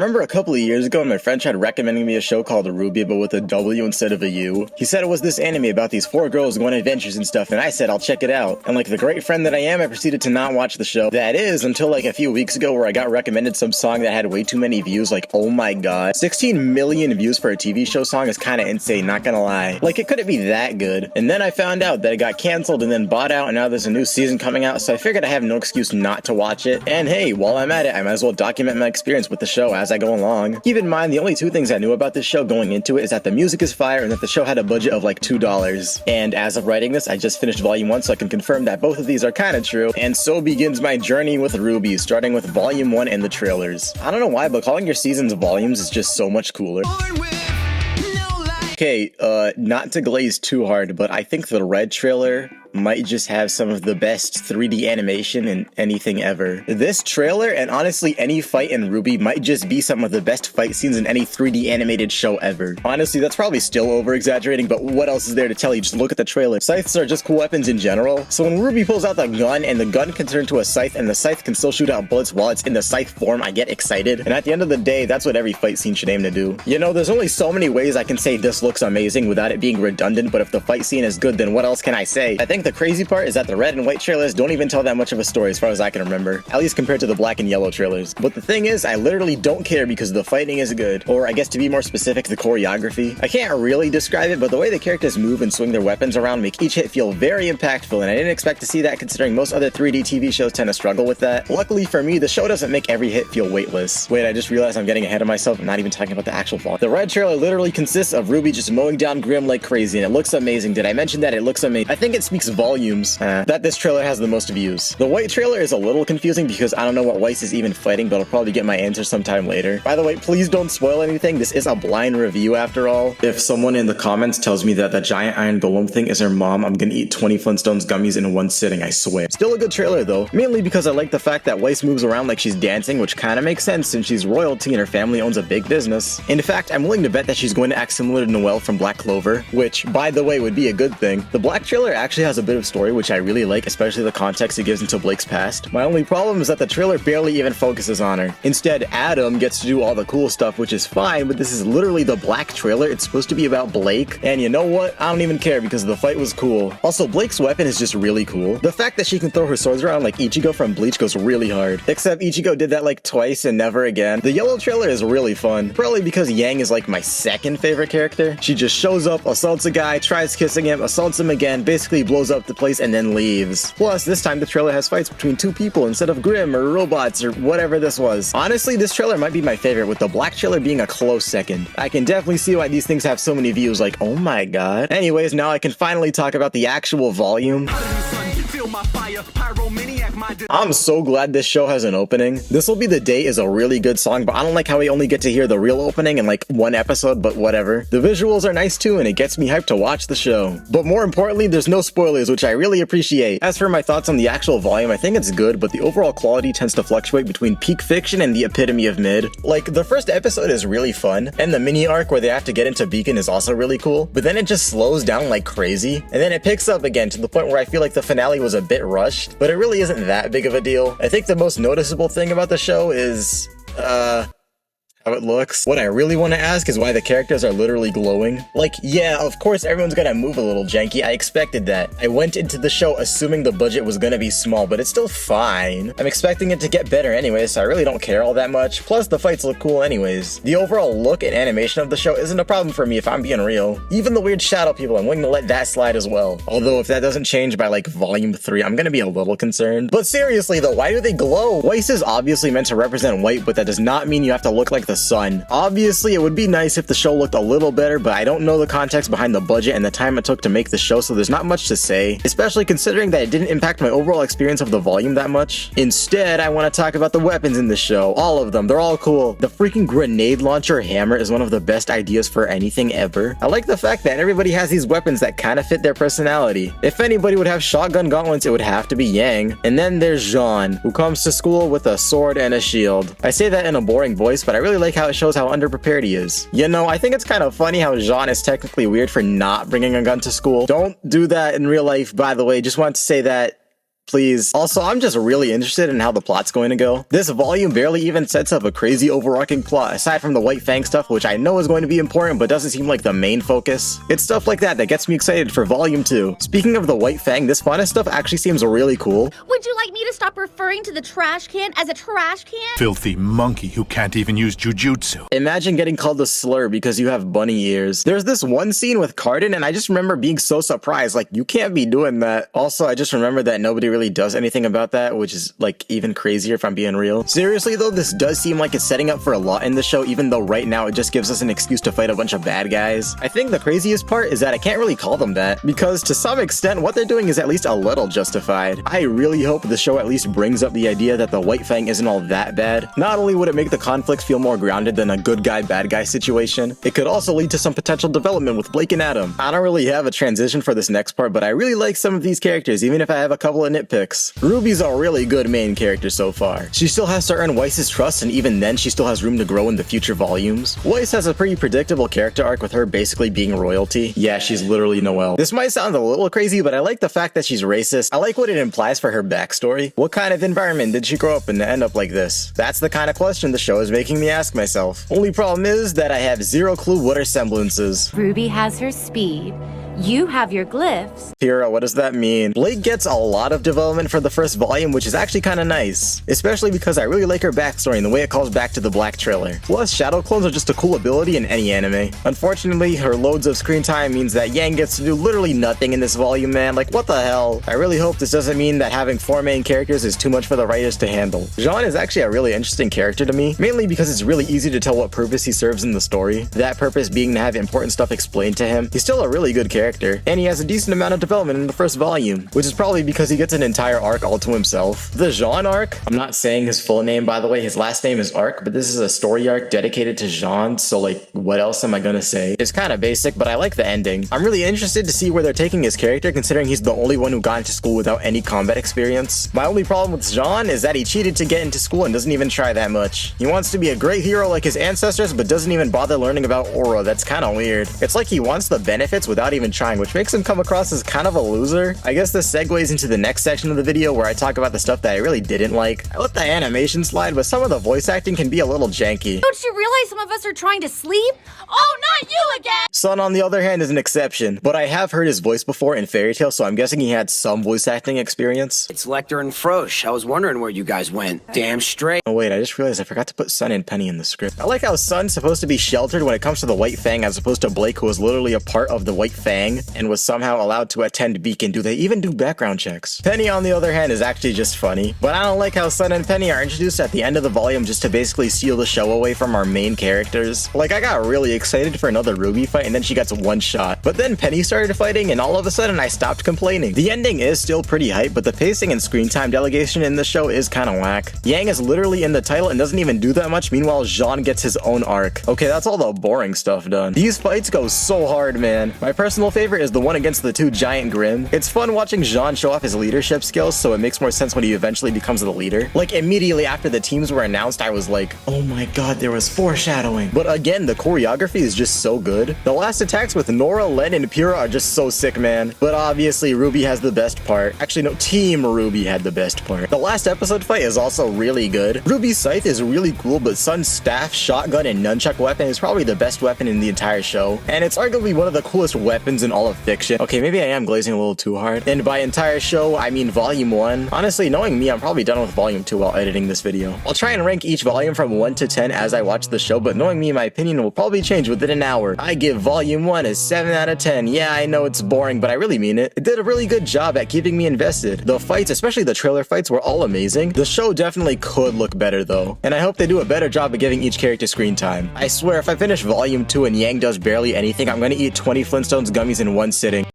remember a couple of years ago my friend tried recommending me a show called Rwby, but with a W instead of a U. He said it was this anime about these 4 girls going on adventures and stuff, and I said I'll check it out. And like the great friend that I am, I proceeded to not watch the show. That is, until like a few weeks ago where I got recommended some song that had way too many views, like oh my god. 16 million views for a TV show song is kinda insane, not gonna lie. Like it couldn't be that good. And then I found out that it got cancelled and then bought out, and now there's a new season coming out, so I figured I have no excuse not to watch it. And hey, while I'm at it, I might as well document my experience with the show as I go along. Keep in mind, the only 2 things I knew about this show going into it is that the music is fire and that the show had a budget of like $2. And as of writing this, I just finished volume 1, so I can confirm that both of these are kinda true. And so begins my journey with Rwby, starting with volume 1 and the trailers. I don't know why, but calling your seasons volumes is just so much cooler. Okay, not to glaze too hard, but I think the red trailer might just have some of the best 3D animation in anything ever. This trailer, and honestly any fight in Rwby, might just be some of the best fight scenes in any 3D animated show ever. Honestly, that's probably still over-exaggerating, but what else is there to tell you? Just look at the trailer. Scythes are just cool weapons in general, so when Rwby pulls out the gun, and the gun can turn into a scythe, and the scythe can still shoot out bullets while it's in the scythe form, I get excited. And at the end of the day, that's what every fight scene should aim to do. You know, there's only so many ways I can say this looks amazing without it being redundant, but if the fight scene is good, then what else can I say? I think the crazy part is that the red and white trailers don't even tell that much of a story as far as I can remember, at least compared to the black and yellow trailers. But the thing is, I literally don't care because the fighting is good, or I guess to be more specific, the choreography. I can't really describe it, but the way the characters move and swing their weapons around make each hit feel very impactful, and I didn't expect to see that considering most other 3D TV shows tend to struggle with that. Luckily for me, the show doesn't make every hit feel weightless. Wait, I just realized I'm getting ahead of myself. I'm not even talking about the actual fall. The red trailer literally consists of Rwby just mowing down Grim like crazy, and it looks amazing. Did I mention that? It looks amazing. I think it speaks volumes that this trailer has the most views. The white trailer is a little confusing because I don't know what Weiss is even fighting, but I'll probably get my answer sometime later. By the way, please don't spoil anything. This is a blind review after all. If someone in the comments tells me that the giant iron golem thing is her mom, I'm gonna eat 20 Flintstones gummies in one sitting, I swear. Still a good trailer though, mainly because I like the fact that Weiss moves around like she's dancing, which kinda makes sense since she's royalty and her family owns a big business. In fact, I'm willing to bet that she's going to act similar to Noelle from Black Clover, which, by the way, would be a good thing. The black trailer actually has a bit of story, which I really like, especially the context it gives into Blake's past. My only problem is that the trailer barely even focuses on her. Instead, Adam gets to do all the cool stuff, which is fine, but this is literally the black trailer. It's supposed to be about Blake, and you know what? I don't even care because the fight was cool. Also, Blake's weapon is just really cool. The fact that she can throw her swords around like Ichigo from Bleach goes really hard. Except Ichigo did that like twice and never again. The yellow trailer is really fun, probably because Yang is like my second favorite character. She just shows up, assaults a guy, tries kissing him, assaults him again, basically blows up the place and then leaves. Plus, this time the trailer has fights between 2 people instead of Grimm or robots or whatever this was. Honestly, this trailer might be my favorite, with the black trailer being a close second. I can definitely see why these things have so many views, like oh my god. Anyways, now I can finally talk about the actual volume. I'm so glad this show has an opening. This Will Be the Day is a really good song, but I don't like how we only get to hear the real opening in like one episode, but whatever. The visuals are nice too, and it gets me hyped to watch the show. But more importantly, there's no spoilers, which I really appreciate. As for my thoughts on the actual volume, I think it's good, but the overall quality tends to fluctuate between peak fiction and the epitome of mid. Like, the first episode is really fun, and the mini arc where they have to get into Beacon is also really cool, but then it just slows down like crazy, and then it picks up again to the point where I feel like the finale was a bit rushed, but it really isn't that big of a deal. I think the most noticeable thing about the show is, how it looks. What I really want to ask is why the characters are literally glowing. Like, yeah, of course everyone's gonna move a little janky, I expected that. I went into the show assuming the budget was gonna be small, but it's still fine. I'm expecting it to get better anyways, so I really don't care all that much. Plus, the fights look cool anyways. The overall look and animation of the show isn't a problem for me if I'm being real. Even the weird shadow people, I'm willing to let that slide as well. Although if that doesn't change by like volume 3, I'm gonna be a little concerned. But seriously though, why do they glow? Weiss is obviously meant to represent white, but that does not mean you have to look like the sun. Obviously, it would be nice if the show looked a little better, but I don't know the context behind the budget and the time it took to make the show, so there's not much to say, especially considering that it didn't impact my overall experience of the volume that much. Instead, I want to talk about the weapons in the show. All of them. They're all cool. The freaking grenade launcher hammer is one of the best ideas for anything ever. I like the fact that everybody has these weapons that kind of fit their personality. If anybody would have shotgun gauntlets, it would have to be Yang. And then there's Jean, who comes to school with a sword and a shield. I say that in a boring voice, but I really like how it shows how underprepared he is. You know, I think it's kind of funny how Jean is technically weird for not bringing a gun to school. Don't do that in real life, by the way. Just wanted to say that Please. Also, I'm just really interested in how the plot's going to go. This volume barely even sets up a crazy overarching plot, aside from the white fang stuff, which I know is going to be important, but doesn't seem like the main focus. It's stuff like that that gets me excited for volume 2. Speaking of the white fang, this fauna stuff actually seems really cool. Would you like me to stop referring to the trash can as a trash can? Filthy monkey who can't even use jujutsu. Imagine getting called a slur because you have bunny ears. There's this one scene with Cardin, and I just remember being so surprised, like, you can't be doing that. Also, I just remember that nobody really does anything about that, which is like even crazier if I'm being real. Seriously though, this does seem like it's setting up for a lot in the show, even though right now it just gives us an excuse to fight a bunch of bad guys. I think the craziest part is that I can't really call them that, because to some extent what they're doing is at least a little justified. I really hope the show at least brings up the idea that the white fang isn't all that bad. Not only would it make the conflicts feel more grounded than a good guy bad guy situation, it could also lead to some potential development with Blake and Adam. I don't really have a transition for this next part, but I really like some of these characters, even if I have a couple of nitpicks. Ruby's a really good main character so far. She still has to earn Weiss's trust, and even then she still has room to grow in the future volumes. Weiss has a pretty predictable character arc with her basically being royalty. Yeah, she's literally Noelle. This might sound a little crazy, but I like the fact that she's racist. I like what it implies for her backstory. What kind of environment did she grow up in to end up like this? That's the kind of question the show is making me ask myself. Only problem is that I have zero clue what are semblances. Ruby has her speed. You have your glyphs. Hero, what does that mean? Blake gets a lot of development for the first volume, which is actually kind of nice. Especially because I really like her backstory and the way it calls back to the Black trailer. Plus, shadow clones are just a cool ability in any anime. Unfortunately, her loads of screen time means that Yang gets to do literally nothing in this volume, man. Like, what the hell? I really hope this doesn't mean that having 4 main characters is too much for the writers to handle. Jean is actually a really interesting character to me, mainly because it's really easy to tell what purpose he serves in the story. That purpose being to have important stuff explained to him. He's still a really good character, and he has a decent amount of development in the first volume, which is probably because he gets an entire arc all to himself. The Jean arc, I'm not saying his full name by the way, his last name is Arc, but this is a story arc dedicated to Jean, so like, what else am I gonna say? It's kind of basic, but I like the ending. I'm really interested to see where they're taking his character, considering he's the only one who got into school without any combat experience. My only problem with Jean is that he cheated to get into school and doesn't even try that much. He wants to be a great hero like his ancestors, but doesn't even bother learning about aura. That's kind of weird. It's like he wants the benefits without even trying, which makes him come across as kind of a loser. I guess this segues into the next section of the video where I talk about the stuff that I really didn't like. I let the animation slide, but some of the voice acting can be a little janky. Don't you realize some of us are trying to sleep? Oh, not you again! Sun, on the other hand, is an exception, but I have heard his voice before in Fairy Tail, so I'm guessing he had some voice acting experience. It's Lecter and Frosch. I was wondering where you guys went. Damn straight. Oh wait, I just realized I forgot to put Sun and Penny in the script. I like how Sun's supposed to be sheltered when it comes to the White Fang, as opposed to Blake, who was literally a part of the White Fang and was somehow allowed to attend Beacon. Do they even do background checks? Penny, on the other hand, is actually just funny, but I don't like how Sun and Penny are introduced at the end of the volume just to basically steal the show away from our main characters. Like, I got really excited for another Rwby fight, and then she gets one shot. But then Penny started fighting, and all of a sudden I stopped complaining. The ending is still pretty hype, but the pacing and screen time delegation in the show is kinda whack. Yang is literally in the title and doesn't even do that much, meanwhile Jean gets his own arc. Okay, that's all the boring stuff done. These fights go so hard, man. My personal favorite is the one against the 2 giant Grimm. It's fun watching Jean show off his leadership skills, so it makes more sense when he eventually becomes the leader. Like, immediately after the teams were announced, I was like, oh my god, there was foreshadowing. But again, the choreography is just so good. The last attacks with Nora, Len, and Pyrrha are just so sick, man. But obviously, Rwby has the best part. Actually, no, Team Rwby had the best part. The last episode fight is also really good. Ruby's scythe is really cool, but Sun's staff, shotgun, and nunchuck weapon is probably the best weapon in the entire show. And it's arguably one of the coolest weapons in all of fiction. Okay, maybe I am glazing a little too hard. And by entire show, I mean volume 1. Honestly, knowing me, I'm probably done with volume 2 while editing this video. I'll try and rank each volume from 1 to 10 as I watch the show, but knowing me, my opinion will probably change within an hour. I give volume 1 a 7 out of 10. Yeah, I know it's boring, but I really mean it. It did a really good job at keeping me invested. The fights, especially the trailer fights, were all amazing. The show definitely could look better though, and I hope they do a better job of giving each character screen time. I swear, if I finish volume 2 and Yang does barely anything, I'm gonna eat 20 Flintstones gummies in one sitting.